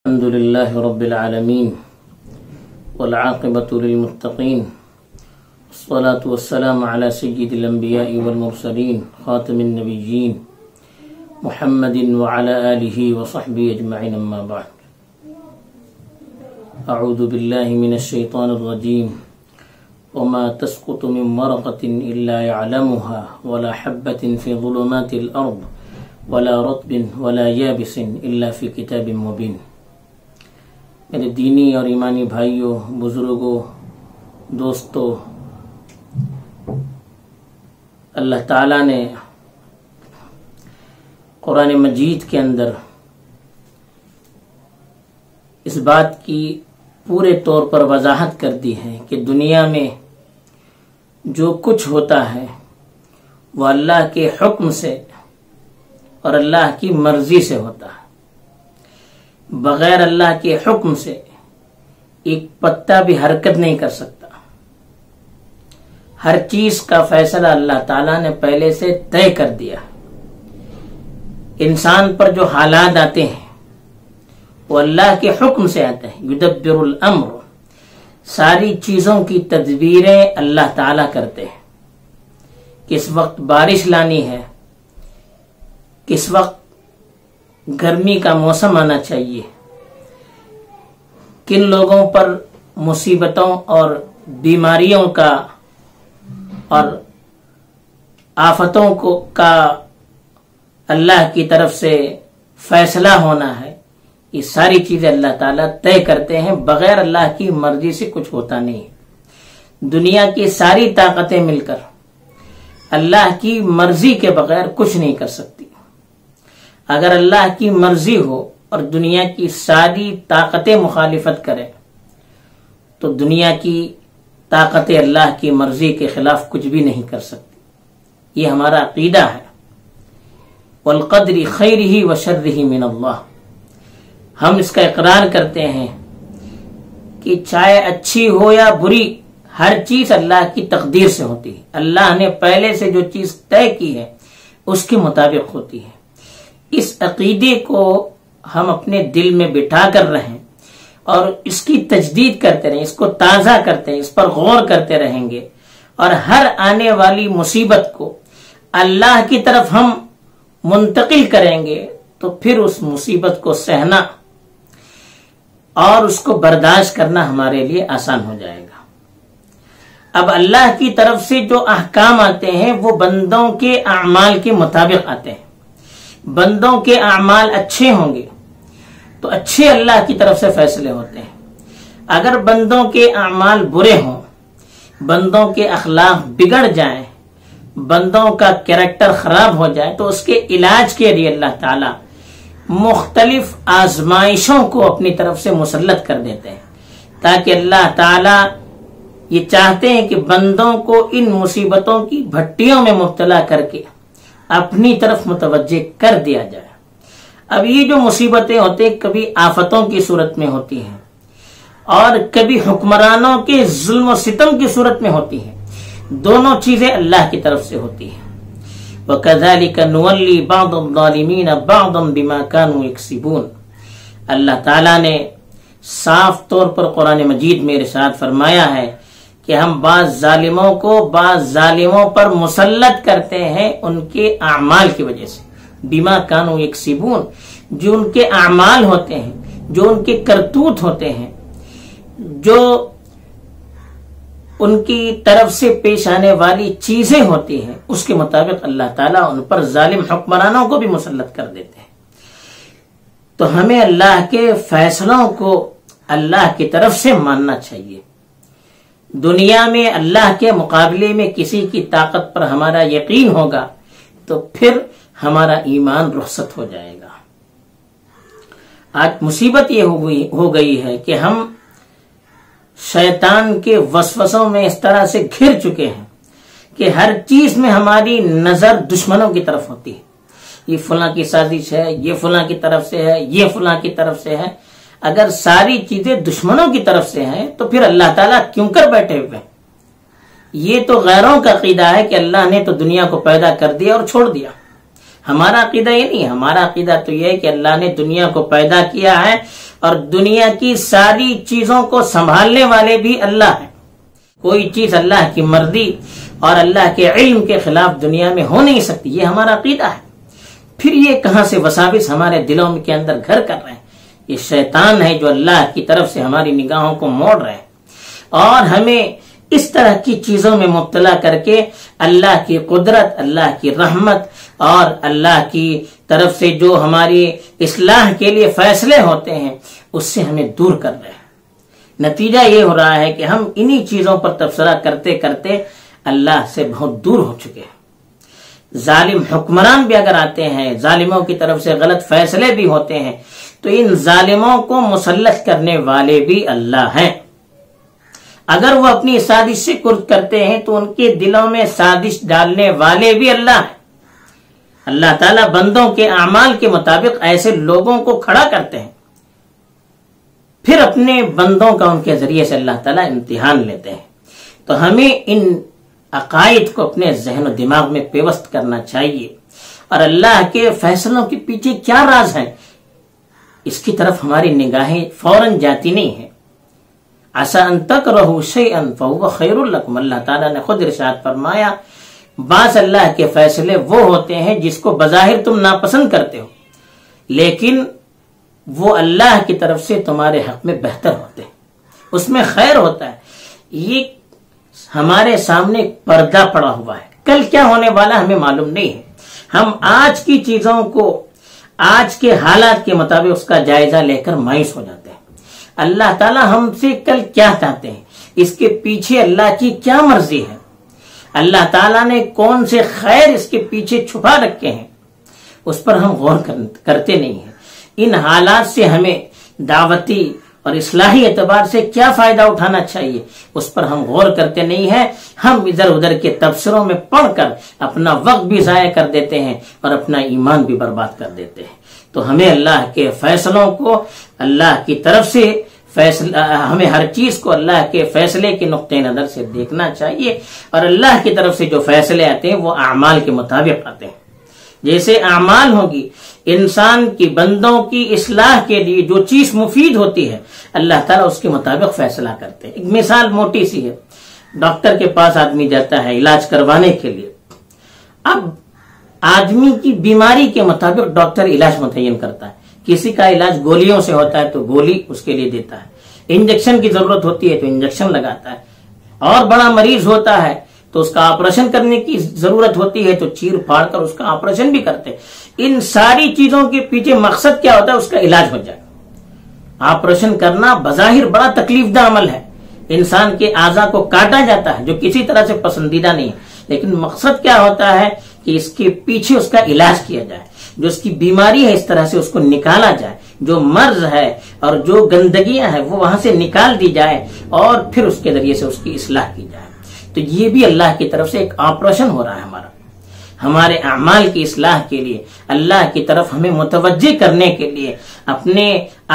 الحمد لله رب العالمين والعاقبة للمتقين والصلاة والسلام على سيد الأنبياء والمرسلين خاتم النبيين محمد وعلى آله وصحبه أجمعين أما بعد أعوذ بالله من الشيطان الرجيم وما تسقط من ورقة إلا يعلمها ولا حبة في ظلمات الأرض ولا رطب ولا يابس إلا في كتاب مبين۔ میرے دینی اور ایمانی بھائیوں، بزرگوں، دوستوں، اللہ تعالیٰ نے قرآن مجید کے اندر اس بات کی پورے طور پر وضاحت کر دی ہے کہ دنیا میں جو کچھ ہوتا ہے وہ اللہ کے حکم سے اور اللہ کی مرضی سے ہوتا ہے۔ بغیر اللہ کے حکم سے ایک پتا بھی حرکت نہیں کر سکتا۔ ہر چیز کا فیصلہ اللہ تعالیٰ نے پہلے سے طے کر دیا۔ انسان پر جو حالات آتے ہیں وہ اللہ کے حکم سے آتے ہیں۔ یدبر الامر، ساری چیزوں کی تدبیریں اللہ تعالیٰ کرتے ہیں۔ کس وقت بارش لانی ہے، کس وقت گرمی کا موسم آنا چاہیے، کن لوگوں پر مصیبتوں اور بیماریوں کا اور آفتوں کا اللہ کی طرف سے فیصلہ ہونا ہے، یہ ساری چیزیں اللہ تعالیٰ طے کرتے ہیں۔ بغیر اللہ کی مرضی سے کچھ ہوتا نہیں۔ دنیا کی ساری طاقتیں مل کر اللہ کی مرضی کے بغیر کچھ نہیں کر سکتی۔ اگر اللہ کی مرضی ہو اور دنیا کی ساری طاقتیں مخالفت کریں تو دنیا کی طاقتیں اللہ کی مرضی کے خلاف کچھ بھی نہیں کر سکتی۔ یہ ہمارا عقیدہ ہے۔ والقدر خیرہ وشرہ من اللہ، ہم اس کا اقرار کرتے ہیں کہ چاہے اچھی ہو یا بری، ہر چیز اللہ کی تقدیر سے ہوتی ہے۔ اللہ نے پہلے سے جو چیز طے کی ہے اس کے مطابق ہوتی ہے۔ اس عقیدے کو ہم اپنے دل میں بٹھا کر رہیں اور اس کی تجدید کرتے رہیں، اس کو تازہ کرتے ہیں، اس پر غور کرتے رہیں گے، اور ہر آنے والی مصیبت کو اللہ کی طرف ہم منتقل کریں گے تو پھر اس مصیبت کو سہنا اور اس کو برداشت کرنا ہمارے لیے آسان ہو جائے گا۔ اب اللہ کی طرف سے جو احکام آتے ہیں وہ بندوں کے اعمال کے مطابق آتے ہیں۔ بندوں کے اعمال اچھے ہوں گے تو اچھے اللہ کی طرف سے فیصلے ہوتے ہیں۔ اگر بندوں کے اعمال برے ہوں، بندوں کے اخلاق بگڑ جائیں، بندوں کا کیریکٹر خراب ہو جائے تو اس کے علاج کے لیے اللہ تعالی مختلف آزمائشوں کو اپنی طرف سے مسلط کر دیتے ہیں، تاکہ اللہ تعالی یہ چاہتے ہیں کہ بندوں کو ان مصیبتوں کی بھٹیوں میں مبتلا کر کے اپنی طرف متوجہ کر دیا جائے۔ اب یہ جو مصیبتیں ہوتی ہیں کبھی آفتوں کی صورت میں ہوتی ہیں اور کبھی حکمرانوں کے ظلم و ستم کی صورت میں ہوتی ہیں۔ دونوں چیزیں اللہ کی طرف سے ہوتی ہیں۔ وَكَذَلِكَ نُوَلِّي بَعْضَ الظَّالِمِينَ بَعْضًا بِمَا كَانُوا يَكْسِبُونَ۔ اللہ تعالیٰ نے صاف طور پر قرآن مجید میں ارشاد فرمایا ہے کہ ہم بعض ظالموں کو بعض ظالموں پر مسلط کرتے ہیں ان کے اعمال کی وجہ سے۔ بما کانوا یکسبون، جو ان کے اعمال ہوتے ہیں، جو ان کے کرتوت ہوتے ہیں، جو ان کی طرف سے پیش آنے والی چیزیں ہوتی ہیں، اس کے مطابق اللہ تعالیٰ ان پر ظالم حکمرانوں کو بھی مسلط کر دیتے ہیں۔ تو ہمیں اللہ کے فیصلوں کو اللہ کی طرف سے ماننا چاہیے۔ دنیا میں اللہ کے مقابلے میں کسی کی طاقت پر ہمارا یقین ہوگا تو پھر ہمارا ایمان رخصت ہو جائے گا۔ آج مصیبت یہ ہو گئی ہے کہ ہم شیطان کے وسوسوں میں اس طرح سے گھر چکے ہیں کہ ہر چیز میں ہماری نظر دشمنوں کی طرف ہوتی ہے۔ یہ فلاں کی سازش ہے، یہ فلاں کی طرف سے ہے، یہ فلاں کی طرف سے ہے۔ اگر ساری چیزیں دشمنوں کی طرف سے ہیں تو پھر اللہ تعالیٰ کیوں کر بیٹھے ہوئے ہیں؟ یہ تو غیروں کا عقیدہ ہے کہ اللہ نے تو دنیا کو پیدا کر دیا اور چھوڑ دیا۔ ہمارا عقیدہ یہ نہیں ہے، ہمارا عقیدہ تو یہ ہے کہ اللہ نے دنیا کو پیدا کیا ہے اور دنیا کی ساری چیزوں کو سنبھالنے والے بھی اللہ ہیں. کوئی چیز اللہ کی مرضی اور اللہ کے علم کے خلاف دنیا میں ہو نہیں سکتی. یہ ہمارا عقیدہ ہے. پھر یہ کہاں سے وساوس ہمارے دلوں کے اندر گھر کر رہے ہیں؟ یہ شیطان ہے جو اللہ کی طرف سے ہماری نگاہوں کو موڑ رہے ہیں اور ہمیں اس طرح کی چیزوں میں مبتلا کر کے اللہ کی قدرت، اللہ کی رحمت اور اللہ کی طرف سے جو ہماری اصلاح کے لیے فیصلے ہوتے ہیں اس سے ہمیں دور کر رہے ہیں. نتیجہ یہ ہو رہا ہے کہ ہم انہی چیزوں پر تبصرہ کرتے کرتے اللہ سے بہت دور ہو چکے ہیں. ظالم حکمران بھی اگر آتے ہیں، ظالموں کی طرف سے غلط فیصلے بھی ہوتے ہیں، تو ان ظالموں کو مسلط کرنے والے بھی اللہ ہیں. اگر وہ اپنی سازش سے کرد کرتے ہیں تو ان کے دلوں میں سازش ڈالنے والے بھی اللہ ہیں. اللہ تعالیٰ بندوں کے اعمال کے مطابق ایسے لوگوں کو کھڑا کرتے ہیں، پھر اپنے بندوں کا ان کے ذریعے سے اللہ تعالیٰ امتحان لیتے ہیں. تو ہمیں ان عقائد کو اپنے ذہن و دماغ میں پیوست کرنا چاہیے اور اللہ کے فیصلوں کے پیچھے کیا راز ہیں اس کی طرف ہماری نگاہیں فوراً جاتی نہیں ہیں. عسى ان تكرهوا شيئا فهو خير لكم. اللہ تعالیٰ نے خود ارشاد فرمایا بعض اللہ کے فیصلے وہ ہوتے ہیں جس کو بظاہر تم ناپسند کرتے ہو لیکن وہ اللہ کی طرف سے تمہارے حق میں بہتر ہوتے ہیں، اس میں خیر ہوتا ہے. یہ ہمارے سامنے پردہ پڑا ہوا ہے. کل کیا ہونے والا ہمیں معلوم نہیں ہے. ہم آج کی چیزوں کو آج کے حالات کے مطابق اس کا جائزہ لے کر مایوس ہو جاتے ہیں. اللہ تعالیٰ ہم سے کل کیا چاہتے ہیں، اس کے پیچھے اللہ کی کیا مرضی ہے، اللہ تعالیٰ نے کون سے خیر اس کے پیچھے چھپا رکھے ہیں، اس پر ہم غور کرتے نہیں ہیں. ان حالات سے ہمیں دعوتی اور اصلاحی اعتبار سے کیا فائدہ اٹھانا چاہیے اس پر ہم غور کرتے نہیں ہیں. ہم ادھر ادھر کے تبصروں میں پڑھ کر اپنا وقت بھی ضائع کر دیتے ہیں اور اپنا ایمان بھی برباد کر دیتے ہیں. تو ہمیں اللہ کے فیصلوں کو اللہ کی طرف سے ہمیں ہر چیز کو اللہ کے فیصلے کے نقطۂ نظر سے دیکھنا چاہیے اور اللہ کی طرف سے جو فیصلے آتے ہیں وہ اعمال کے مطابق آتے ہیں. جیسے اعمال ہوگی انسان کی بندوں کی اصلاح کے لیے جو چیز مفید ہوتی ہے اللہ تعالیٰ اس کے مطابق فیصلہ کرتے ہیں. ایک مثال موٹی سی ہے. ڈاکٹر کے پاس آدمی جاتا ہے علاج کروانے کے لیے. اب آدمی کی بیماری کے مطابق ڈاکٹر علاج متعین کرتا ہے. کسی کا علاج گولیوں سے ہوتا ہے تو گولی اس کے لیے دیتا ہے، انجیکشن کی ضرورت ہوتی ہے تو انجیکشن لگاتا ہے، اور بڑا مریض ہوتا ہے تو اس کا آپریشن کرنے کی ضرورت ہوتی ہے تو چیر پھاڑ کر اس کا آپریشن بھی کرتے ہیں. ان ساری چیزوں کے پیچھے مقصد کیا ہوتا ہے؟ اس کا علاج ہو جائے. آپریشن کرنا بظاہر بڑا تکلیف دہ عمل ہے، انسان کے اعضاء کو کاٹا جاتا ہے جو کسی طرح سے پسندیدہ نہیں ہے، لیکن مقصد کیا ہوتا ہے کہ اس کے پیچھے اس کا علاج کیا جائے، جو اس کی بیماری ہے اس طرح سے اس کو نکالا جائے، جو مرض ہے اور جو گندگیاں ہیں وہ وہاں سے نکال دی جائے اور پھر اس کے ذریعے سے اس کی اصلاح کی جائے. تو یہ بھی اللہ کی طرف سے ایک آپریشن ہو رہا ہے ہمارے اعمال کی اصلاح کے لیے، اللہ کی طرف ہمیں متوجہ کرنے کے لیے، اپنے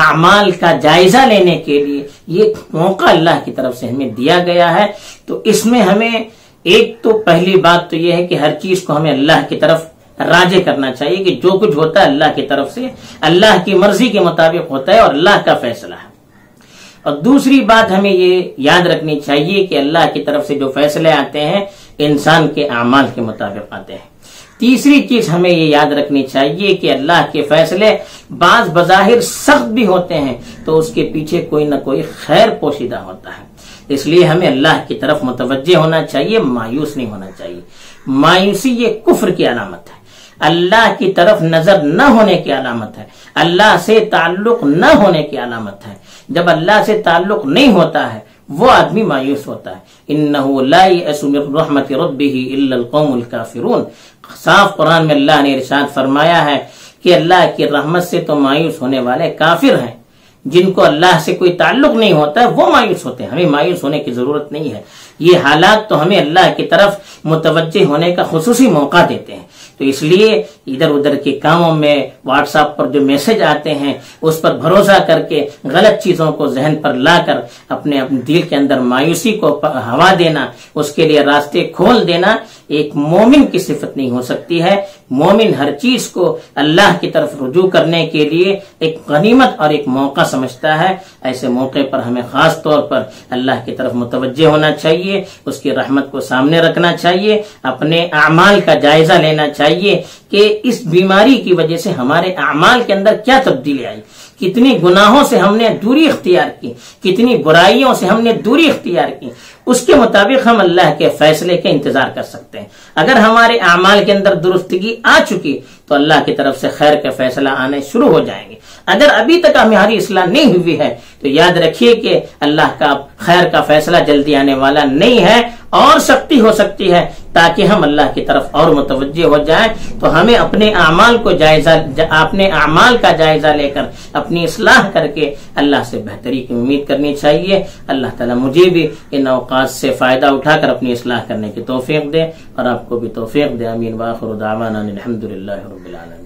اعمال کا جائزہ لینے کے لیے یہ موقع اللہ کی طرف سے ہمیں دیا گیا ہے. تو اس میں ہمیں ایک تو پہلی بات تو یہ ہے کہ ہر چیز کو ہمیں اللہ کی طرف راجع کرنا چاہیے کہ جو کچھ ہوتا ہے اللہ کی طرف سے اللہ کی مرضی کے مطابق ہوتا ہے اور اللہ کا فیصلہ ہے. اور دوسری بات ہمیں یہ یاد رکھنی چاہیے کہ اللہ کی طرف سے جو فیصلے آتے ہیں انسان کے اعمال کے مطابق آتے ہیں. تیسری چیز ہمیں یہ یاد رکھنی چاہیے کہ اللہ کے فیصلے بعض بظاہر سخت بھی ہوتے ہیں تو اس کے پیچھے کوئی نہ کوئی خیر پوشیدہ ہوتا ہے. اس لیے ہمیں اللہ کی طرف متوجہ ہونا چاہیے، مایوس نہیں ہونا چاہیے. مایوسی یہ کفر کی علامت ہے، اللہ کی طرف نظر نہ ہونے کی علامت ہے، اللہ سے تعلق نہ ہونے کی علامت ہے. جب اللہ سے تعلق نہیں ہوتا ہے وہ آدمی مایوس ہوتا ہے. انہ لا یأس من رحمت ربہ الا القوم الکافرون. صاف قرآن میں اللہ نے ارشاد فرمایا ہے کہ اللہ کی رحمت سے تو مایوس ہونے والے کافر ہیں. جن کو اللہ سے کوئی تعلق نہیں ہوتا ہے وہ مایوس ہوتے ہیں. ہمیں مایوس ہونے کی ضرورت نہیں ہے. یہ حالات تو ہمیں اللہ کی طرف متوجہ ہونے کا خصوصی موقع دیتے ہیں. تو اس لیے ادھر ادھر کے کاموں میں واٹس ایپ پر جو میسج آتے ہیں اس پر بھروسہ کر کے غلط چیزوں کو ذہن پر لا کر اپنے دل کے اندر مایوسی کو ہوا دینا، اس کے لیے راستے کھول دینا ایک مومن کی صفت نہیں ہو سکتی ہے. مومن ہر چیز کو اللہ کی طرف رجوع کرنے کے لیے ایک غنیمت اور ایک موقع سمجھتا ہے. ایسے موقع پر ہمیں خاص طور پر اللہ کی طرف متوجہ ہونا چاہیے, اس کی رحمت کو سامنے رکھنا چاہیے, اپنے اعمال کا جائزہ لینا چاہیے کہ اس بیماری کی وجہ سے ہمارے اعمال کے اندر کیا تبدیلی آئی, کتنی گناہوں سے ہم نے دوری اختیار کی, کتنی برائیوں سے ہم نے دوری اختیار کی. اس کے مطابق ہم اللہ کے فیصلے کے انتظار کر سکتے ہیں. اگر ہمارے اعمال کے اندر درستگی آ چکی تو اللہ کی طرف سے خیر کے فیصلہ آنے شروع ہو جائیں گے. اگر ابھی تک ہماری اصلاح نہیں ہوئی ہے تو یاد رکھیے کہ اللہ کا خیر کا فیصلہ جلدی آنے والا نہیں ہے, اور سختی ہو سکتی ہے, تاکہ ہم اللہ کی طرف اور متوجہ ہو جائیں. تو ہمیں اپنے اعمال کا جائزہ لے کر اپنی اصلاح کر کے اللہ سے بہتری کی امید کرنی چاہیے. اللہ تعالیٰ مجھے بھی ان اوقات سے فائدہ اٹھا کر اپنی اصلاح کرنے کی توفیق دے, اور آپ کو بھی توفیق دے. آمین. وآخر دعوانا الحمد للہ رب العالمین.